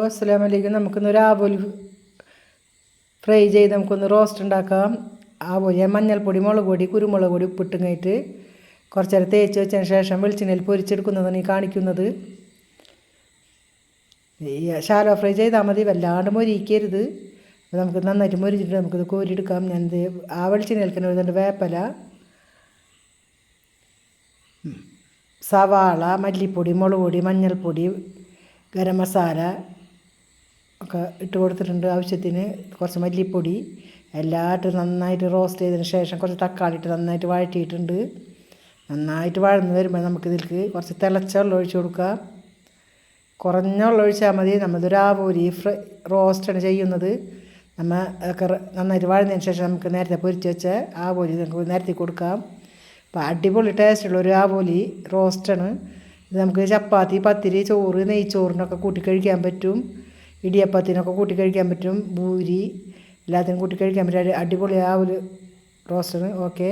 അസ്സലാമു അലൈക്കും. നമുക്കിന്നൊരു ആവോലി ഫ്രൈ ചെയ്ത് നമുക്കൊന്ന് റോസ്റ്റ് ഉണ്ടാക്കാം. ആവോലി ഞാൻ മഞ്ഞൾപ്പൊടി, മുളക് പൊടി, കുരുമുളക് പൊടി, ഉപ്പിട്ട് കഴിഞ്ഞിട്ട് കുറച്ച് നേരം തേച്ച് വെച്ചതിന് ശേഷം വെളിച്ചെണ്ണയിൽ പൊരിച്ചെടുക്കുന്നതാണ് ഈ കാണിക്കുന്നത്. ഷാലോ ഫ്രൈ ചെയ്താൽ മതി, വല്ലാണ്ട് മൊരിക്കരുത്. അപ്പോൾ നമുക്ക് നന്നായിട്ട് മൊരിച്ചിട്ട് നമുക്കിത് കോരിയെടുക്കാം. ഞാനിത് ആ വെളിച്ചെണ്ണയിൽ തന്നെ വേപ്പില, സവാള, മല്ലിപ്പൊടി, മുളക് പൊടി, മഞ്ഞൾപ്പൊടി, ഗരം മസാല ഒക്കെ ഇട്ട് കൊടുത്തിട്ടുണ്ട്. ആവശ്യത്തിന് കുറച്ച് മല്ലിപ്പൊടി എല്ലാം ഇട്ട് നന്നായിട്ട് റോസ്റ്റ് ചെയ്തതിന് ശേഷം കുറച്ച് തക്കാളി ഇട്ട് നന്നായിട്ട് വഴറ്റിയിട്ടുണ്ട്. നന്നായിട്ട് വഴന്ന് വരുമ്പോൾ നമുക്കിതിലേക്ക് കുറച്ച് തിളച്ച വെള്ളം ഒഴിച്ച് കൊടുക്കാം. കുറഞ്ഞ വെള്ളം ഒഴിച്ചാൽ മതി. നമ്മളിതൊരു ആവോലി റോസ്റ്റാണ് ചെയ്യുന്നത്. നമ്മൾ ഒക്കെ നന്നായിട്ട് വഴന്നതിന് ശേഷം നമുക്ക് നേരത്തെ പൊരിച്ച് വെച്ച ആവോലി നമുക്ക് നിരത്തി കൊടുക്കാം. അപ്പോൾ അടിപൊളി ടേസ്റ്റുള്ളൊരു ആവോലി റോസ്റ്റാണ് ഇത്. നമുക്ക് ചപ്പാത്തി, പത്തിരി, ചോറ്, നെയ്ച്ചോറിനൊക്കെ കൂട്ടി കഴിക്കാൻ പറ്റും. ഇടിയപ്പത്തിനൊക്കെ കൂട്ടി കഴിക്കാൻ പറ്റും. ഭൂരി എല്ലാത്തിനും കൂട്ടി കഴിക്കാൻ പറ്റും. അടിപൊളി ആവോലി റോസ്റ്റാണ്. ഓക്കെ.